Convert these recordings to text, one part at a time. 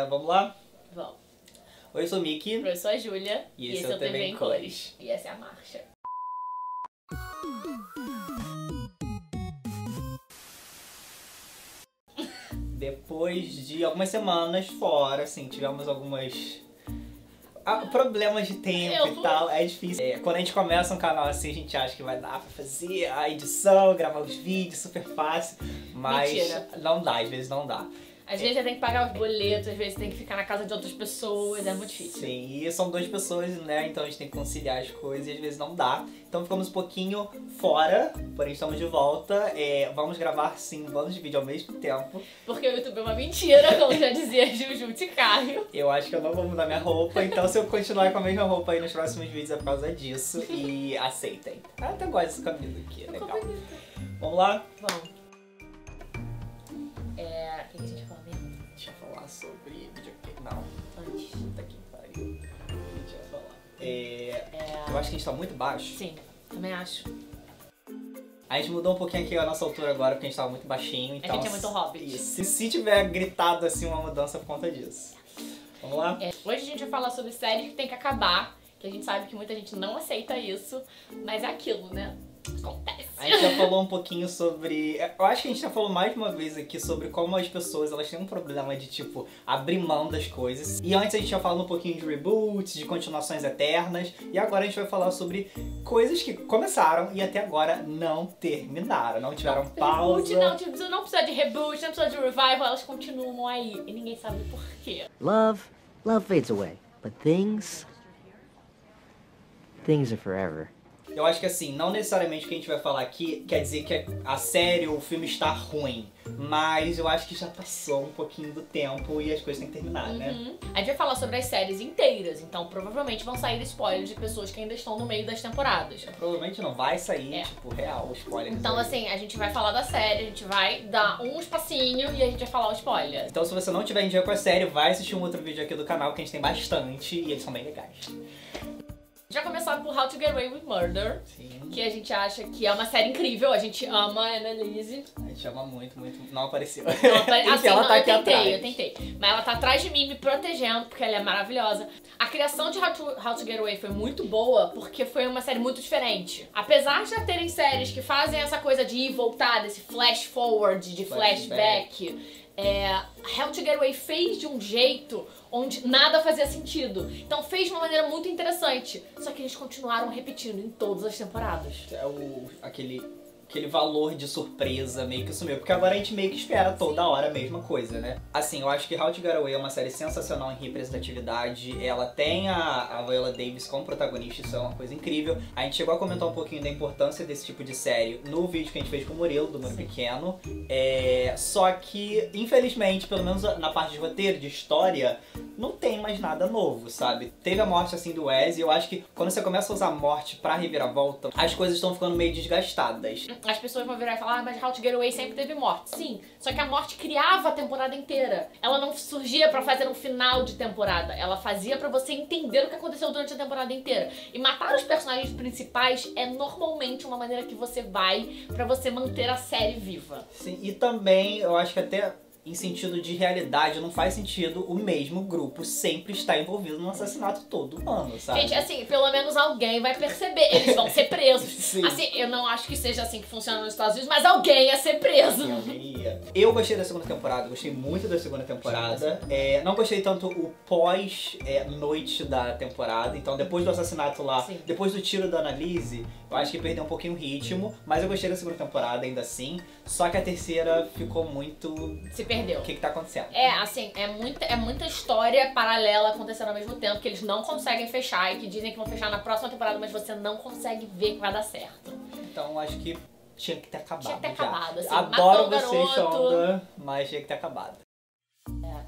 Vamos lá? Vamos. Oi, eu sou o Miki. Eu sou a Júlia. E esse é o TV em Cores. E essa é a marcha. Depois de algumas semanas fora, assim, tivemos algumas problemas de tempo e tal, é difícil. Quando a gente começa um canal assim, a gente acha que vai dar pra fazer a edição, gravar os vídeos, super fácil, mas Mentira. Não dá, às vezes não dá. Às vezes você tem que pagar os boletos, às vezes tem que ficar na casa de outras pessoas, é muito difícil. Sim, e são duas pessoas, né, então a gente tem que conciliar as coisas e às vezes não dá. Então ficamos um pouquinho fora, porém estamos de volta. Vamos gravar sim um bando de vídeo ao mesmo tempo. Porque o YouTube é uma mentira, como já dizia Juju de Caio. Eu acho que eu não vou mudar minha roupa, então se eu continuar com a mesma roupa aí nos próximos vídeos é por causa disso. E aceitem. Eu até gosto desse cabelo aqui, é legal. Vamos lá? Vamos. O que a gente vai falar mesmo? Deixa eu falar sobre videogame. Não. Antes. Puta que pariu. Deixa eu falar. Eu acho que a gente tá muito baixo. Sim, também acho. A gente mudou um pouquinho aqui a nossa altura agora, porque a gente tava muito baixinho. Então, A gente é muito hobbit. Isso. Se tiver gritado assim uma mudança por conta disso. Vamos lá? Hoje a gente vai falar sobre séries que tem que acabar, que a gente sabe que muita gente não aceita isso, mas é aquilo, né? Acontece. A gente já falou um pouquinho sobre... Eu acho que a gente já falou mais de uma vez aqui sobre como as pessoas, elas têm um problema de, tipo, abrir mão das coisas. E antes a gente já falou um pouquinho de reboots, de continuações eternas. E agora a gente vai falar sobre coisas que começaram e até agora não terminaram. Não tiveram pausa. Reboot, não precisa de reboot, não precisa de revival, elas continuam aí. E ninguém sabe por quê. Love fades away, but things are forever. Eu acho que assim, não necessariamente o que a gente vai falar aqui quer dizer que a série ou o filme está ruim, mas eu acho que já passou um pouquinho do tempo e as coisas têm que terminar, né? A gente vai falar sobre as séries inteiras, então provavelmente vão sair spoilers de pessoas que ainda estão no meio das temporadas. Provavelmente não vai sair, tipo, real, spoiler. Então assim, a gente vai falar da série, a gente vai dar um espacinho e a gente vai falar o spoiler. Então se você não tiver em dia com a série, vai assistir um outro vídeo aqui do canal que a gente tem bastante e eles são bem legais. Já começar por How to Get Away with Murder, Sim. que a gente acha que é uma série incrível, a gente ama a Annalise. A gente ama muito, muito. Não apareceu. Assim, ela tá aqui atrás. Eu tentei. Mas ela tá atrás de mim, me protegendo, porque ela é maravilhosa. A criação de How to Get Away foi muito boa, porque foi uma série muito diferente. Apesar de já terem séries que fazem essa coisa de ir e voltar, desse flash forward, de flashback, How to Get Away fez de um jeito onde nada fazia sentido. Então fez de uma maneira muito interessante. Só que eles continuaram repetindo em todas as temporadas. Aquele valor de surpresa meio que sumiu. Porque agora a gente meio que espera toda hora a mesma coisa, né? Assim, eu acho que How to Get Away é uma série sensacional em representatividade. Ela tem a Viola Davis como protagonista, isso é uma coisa incrível. A gente chegou a comentar um pouquinho da importância desse tipo de série no vídeo que a gente fez com o Murilo, do Muro Pequeno. Só que, infelizmente, pelo menos na parte de roteiro, de história, não tem mais nada novo, sabe? Teve a morte, assim, do Wes, e eu acho que quando você começa a usar a morte pra reviravolta, as coisas estão ficando meio desgastadas. As pessoas vão virar e falar, mas How to Get Away sempre teve morte. Sim, só que a morte criava a temporada inteira. Ela não surgia pra fazer um final de temporada. Ela fazia pra você entender o que aconteceu durante a temporada inteira. E matar os personagens principais é normalmente uma maneira que você vai pra você manter a série viva. Sim, e também eu acho que até em sentido de realidade não faz sentido o mesmo grupo sempre estar envolvido num assassinato todo ano, sabe? Gente, assim, pelo menos alguém vai perceber. Eles vão ser presos. Sim. Assim, eu não acho que seja assim que funciona nos Estados Unidos, mas alguém ia ser preso. Eu gostei da segunda temporada, gostei muito da segunda temporada. Não gostei tanto o pós-noite da temporada. Então, depois do assassinato lá, Sim. depois do tiro da Annalise, eu acho que perdeu um pouquinho o ritmo. Mas eu gostei da segunda temporada ainda assim. Só que a terceira ficou muito... Se perdeu. O que tá acontecendo? Assim, é muita história paralela acontecendo ao mesmo tempo que eles não conseguem fechar e que dizem que vão fechar na próxima temporada, mas você não consegue ver que vai dar certo. Então, acho que tinha que ter acabado. Tinha que ter já. acabado, assim. Adoro matou o você, garoto. Shonda, mas tinha que ter acabado.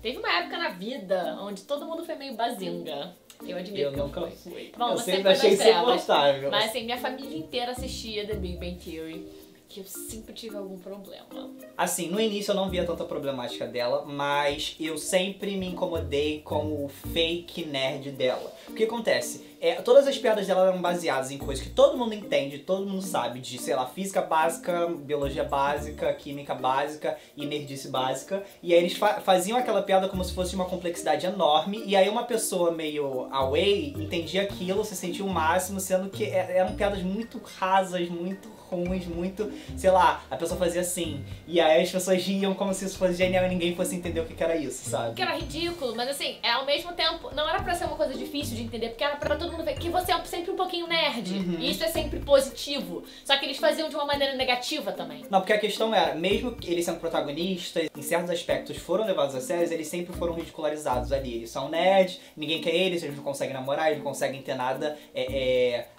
Teve uma época na vida onde todo mundo foi meio bazinga. Eu admito que eu nunca fui. fui. Bom, Eu você sempre foi achei das trevas. insuportável. Mas assim, minha família inteira assistia The Big Bang Theory. Que eu sempre tive algum problema. Assim, no início eu não via tanta problemática dela, mas eu sempre me incomodei com o fake nerd dela. O que acontece? todas as piadas dela eram baseadas em coisas que todo mundo entende, todo mundo sabe, de, sei lá, física básica, biologia básica, química básica e nerdice básica. E aí eles faziam aquela piada como se fosse de uma complexidade enorme, e aí uma pessoa meio away entendia aquilo, se sentia o máximo, sendo que eram piadas muito rasas, muito ruins, muito, sei lá, a pessoa fazia assim, e aí as pessoas riam como se isso fosse genial e ninguém fosse entender o que era isso, sabe? Que era ridículo, mas assim, ao mesmo tempo, não era pra ser uma coisa difícil de entender, porque era pra todo mundo ver que você é sempre um pouquinho nerd, e isso é sempre positivo, só que eles faziam de uma maneira negativa também. Não, porque a questão era, mesmo eles sendo protagonistas, em certos aspectos foram levados a sério, eles sempre foram ridicularizados ali. Eles são nerds, ninguém quer eles não conseguem namorar, eles não conseguem ter nada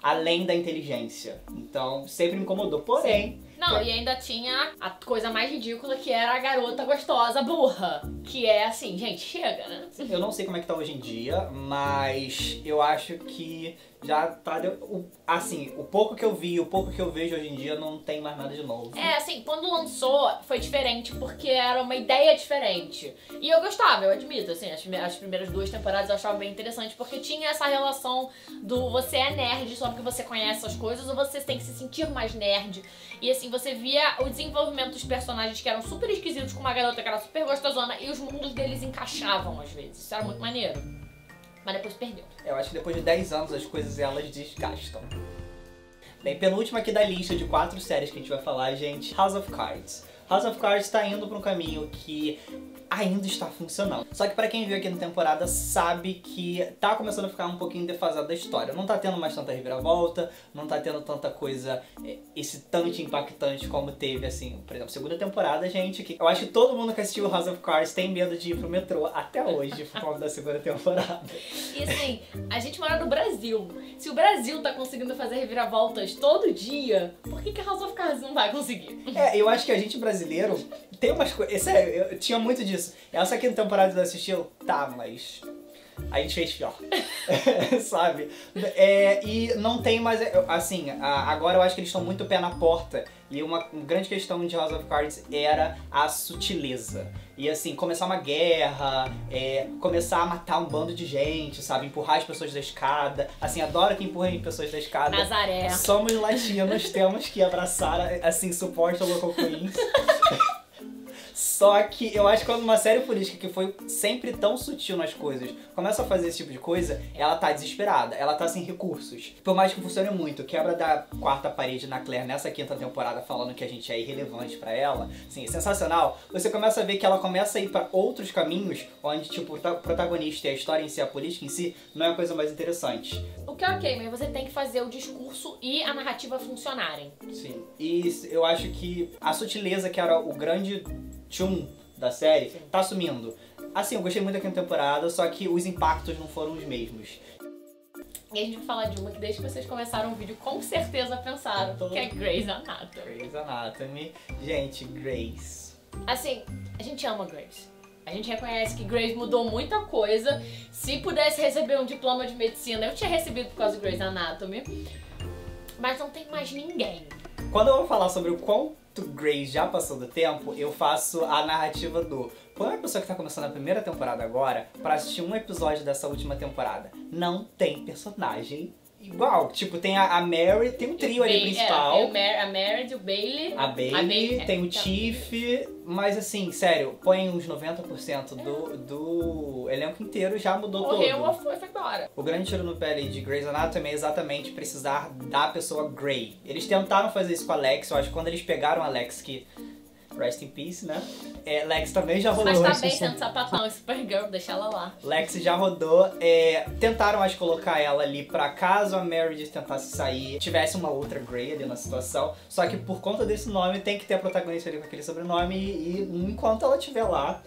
além da inteligência. Então, sempre me incomodou. Porém... Não, e ainda tinha a coisa mais ridícula, que era a garota gostosa burra. Que é assim, gente, chega, né? Eu não sei como é que tá hoje em dia, mas eu acho que já tá... Assim, o pouco que eu vi, o pouco que eu vejo hoje em dia não tem mais nada de novo. Assim, quando lançou foi diferente porque era uma ideia diferente. E eu gostava, eu admito, assim, as primeiras 2 temporadas eu achava bem interessante porque tinha essa relação do você é nerd só porque você conhece as coisas ou você tem que se sentir mais nerd. E assim, você via o desenvolvimento dos personagens que eram super esquisitos com uma garota que era super gostosona e os mundos deles encaixavam às vezes. Isso era muito maneiro. Mas depois perdeu. Eu acho que depois de 10 anos as coisas elas desgastam. Bem, penúltima aqui da lista de 4 séries que a gente vai falar, gente, House of Cards. House of Cards tá indo pra um caminho que ainda está funcionando. Só que pra quem viu aqui na temporada sabe que tá começando a ficar um pouquinho defasado da história. Não tá tendo mais tanta reviravolta, não tá tendo tanta coisa excitante, impactante como teve, assim, por exemplo, segunda temporada, gente, que eu acho que todo mundo que assistiu House of Cards tem medo de ir pro metrô até hoje por conta da segunda temporada. E assim, a gente mora no Brasil. Se o Brasil tá conseguindo fazer reviravoltas todo dia, por que House of Cards não vai conseguir? Eu acho que a gente brasileiro tem umas coisas... Sério, eu tinha muito disso. Essa aqui na temporada você assistiu? Tá, mas... a gente fez pior. Sabe? E não tem mais... Assim, agora eu acho que eles estão muito pé na porta. E uma grande questão de House of Cards era a sutileza. E assim, começar uma guerra, começar a matar um bando de gente, sabe? Empurrar as pessoas da escada. Assim, adoro que empurrem pessoas da escada. Nazaré. Somos latinos, temos que abraçar, assim, suporte ao local queens. Só que eu acho que quando uma série política que foi sempre tão sutil nas coisas começa a fazer esse tipo de coisa, ela tá desesperada, ela tá sem recursos. Por mais que funcione muito, quebra da 4ª parede na Claire nessa 5ª temporada falando que a gente é irrelevante pra ela, assim, é sensacional. Você começa a ver que ela começa a ir pra outros caminhos, onde tipo, o protagonista e a história em si, a política em si, não é a coisa mais interessante. O que é ok, mas você tem que fazer o discurso e a narrativa funcionarem. Sim, e eu acho que a sutileza que era o grande tchum da série, tá sumindo. Assim, eu gostei muito da 5ª temporada, só que os impactos não foram os mesmos. E a gente vai falar de uma que desde que vocês começaram o vídeo com certeza pensaram, que é Grey's Anatomy. Grey's Anatomy. Gente, Grey's. Assim, a gente ama Grey's. A gente reconhece que Grey's mudou muita coisa. Se pudesse receber um diploma de medicina, eu tinha recebido por causa de Grey's Anatomy. Mas não tem mais ninguém. Quando eu vou falar sobre o quanto Grey's já passou do tempo, eu faço a narrativa do... Quando uma pessoa que tá começando a primeira temporada agora, pra assistir um episódio dessa última temporada, não tem personagem igual. Tipo, tem a Mary, tem um trio ali principal. Tem a Mary, o Bailey. A Bailey, tem o Tiff, mas assim, sério, põe uns 90% do elenco inteiro, já mudou todo. Morreu ou foi embora. O grande tiro no pé ali de Grey's Anatomy é exatamente precisar da pessoa Grey. Eles tentaram fazer isso com a Lex, eu acho que quando eles pegaram a Lex, que... Rest in peace, né? Lex também já rodou. Mas tá bem sendo sapatão e Supergirl, deixa ela lá. Lex já rodou. Tentaram, acho, colocar ela ali pra caso a Meredith tentasse sair, tivesse uma outra Grey ali na situação. Só que por conta desse nome, tem que ter a protagonista ali com aquele sobrenome e enquanto ela estiver lá,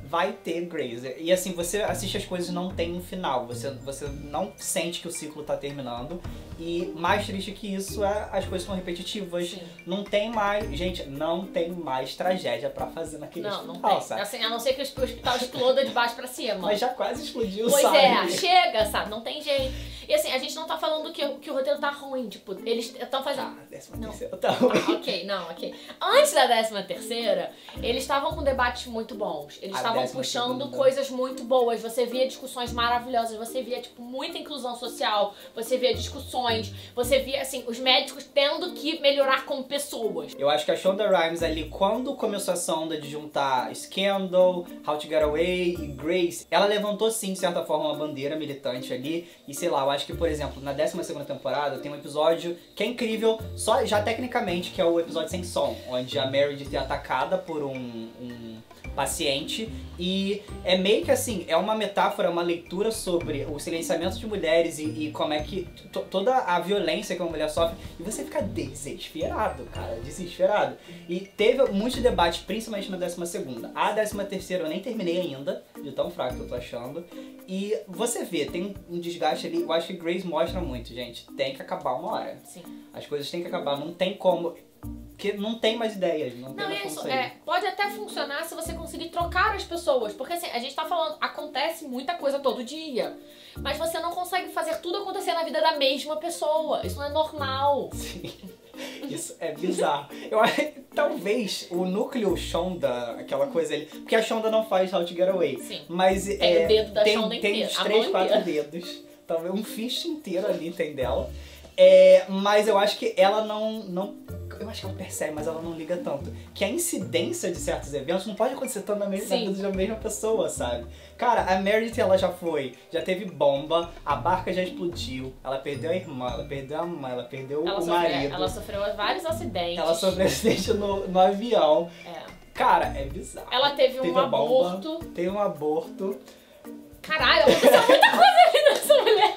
vai ter Grey's. E assim, você assiste as coisas e não tem um final. Você não sente que o ciclo tá terminando. E mais triste que isso, as coisas são repetitivas. Sim. Não tem mais... Gente, não tem mais tragédia pra fazer naquele hospital, não tem. sabe? Assim, a não ser que o hospital exploda de baixo pra cima. Mas já quase explodiu, pois sabe? Chega, sabe? Não tem jeito. E assim, a gente não tá falando que o roteiro tá ruim. Tipo, eles estão fazendo... Ah, 13ª tá ruim. Ok. Antes da 13ª, eles estavam com debates muito bons. Eles estavam estavam puxando coisas muito boas. Você via discussões maravilhosas, você via, tipo, muita inclusão social, você via discussões, você via, assim, os médicos tendo que melhorar como pessoas. Eu acho que a Shonda Rhimes ali, quando começou essa onda de juntar Scandal, How to Get Away e Grace, ela levantou sim, de certa forma, uma bandeira militante ali. E sei lá, eu acho que, por exemplo, na 12ª temporada tem um episódio que é incrível, só já tecnicamente, que é o episódio sem som, onde a Meredith é atacada por um paciente, e é meio que assim, é uma metáfora, uma leitura sobre o silenciamento de mulheres e como é que toda a violência que uma mulher sofre, e você fica desesperado, cara, desesperado. E teve muitos debates, principalmente na 12ª. A 13ª eu nem terminei ainda, de tão fraco que eu tô achando. E você vê, tem um desgaste ali, eu acho que Grace mostra muito, gente, tem que acabar uma hora. Sim. As coisas têm que acabar, não tem como... Porque não tem mais ideias, não tem mais isso, conceito. pode até funcionar se você conseguir trocar as pessoas. Porque assim, a gente tá falando, acontece muita coisa todo dia. Mas você não consegue fazer tudo acontecer na vida da mesma pessoa. Isso não é normal. Sim, isso é bizarro. Eu acho que talvez o núcleo Shonda, aquela coisa ali... Porque a Shonda não faz How to Get Away. Sim. Mas tem o dedo da Shonda inteiro. Tem uns 3, 4 dedos. Talvez um fist inteiro ali tem dela. Mas eu acho que ela não... Eu acho que ela percebe, mas ela não liga tanto. Que a incidência de certos eventos não pode acontecer tanto na vida da mesma pessoa, sabe? Cara, a Meredith, ela já teve bomba, a barca já explodiu, ela perdeu a irmã, ela perdeu a mãe, ela perdeu o marido. Ela sofreu vários acidentes. Ela sofreu acidente no avião. Cara, é bizarro. Ela teve um aborto. Teve um aborto. Caralho, aconteceu muita coisa ali nessa mulher.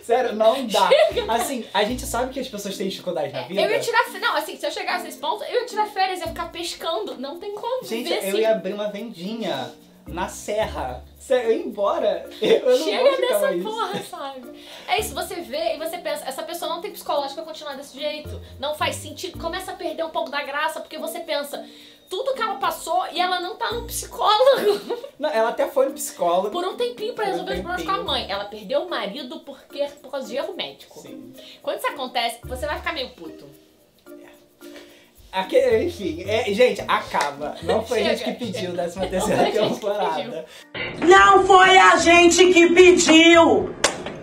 Sério, não dá. Chega. Assim, a gente sabe que as pessoas têm dificuldades na vida. Eu ia tirar... Não, assim, se eu chegasse nesse ponto, eu ia tirar férias, ia ficar pescando. Não tem como. Gente, eu ia abrir uma vendinha na serra. Sério, eu ia embora. Eu não Chega vou ficar dessa mais. porra, sabe? É isso, você vê e você pensa, essa pessoa não tem psicológico pra continuar desse jeito. Não faz sentido. Começa a perder um pouco da graça, porque você pensa... Tudo que ela passou e ela não tá no psicólogo. Não, ela até foi no psicólogo. Por um tempinho pra resolver os problemas com a mãe. Ela perdeu o marido por causa de erro médico. Sim. Quando isso acontece, você vai ficar meio puto. Enfim, gente, acaba. Não foi a gente que pediu 13ª temporada. Não foi a gente que pediu!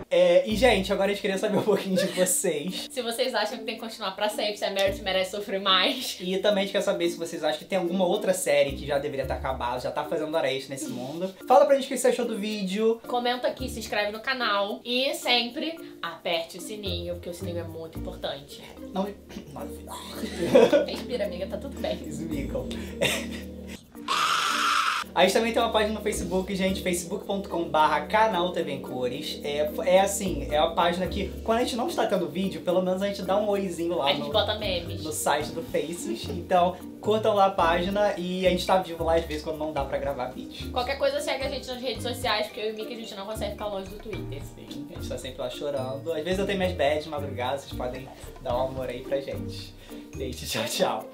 E, gente, agora a gente queria saber um pouquinho de vocês. Se vocês acham que tem que continuar pra sempre, se a Meredith merece sofrer mais. E também a gente quer saber se vocês acham que tem alguma outra série que já deveria estar acabada, já tá fazendo hora extra nesse mundo. Fala pra gente o que você achou do vídeo. Comenta aqui, se inscreve no canal. E sempre aperte o sininho, porque o sininho é muito importante. Não. Respira, amiga, tá tudo bem. Esmicam. A gente também tem uma página no Facebook, gente, facebook.com/canal TV em Cores. Assim, é a página que, quando a gente não está tendo vídeo, pelo menos a gente dá um oizinho lá A gente bota memes no site do Faces. Então, curtam lá a página e a gente tá vivo lá às vezes quando não dá pra gravar vídeo. Qualquer coisa segue a gente nas redes sociais, porque eu e o Mickey a gente não consegue ficar longe do Twitter. Sim, a gente tá sempre lá chorando. Às vezes eu tenho minhas bads de madrugada, vocês podem dar um amor aí pra gente. Beijo, tchau, tchau.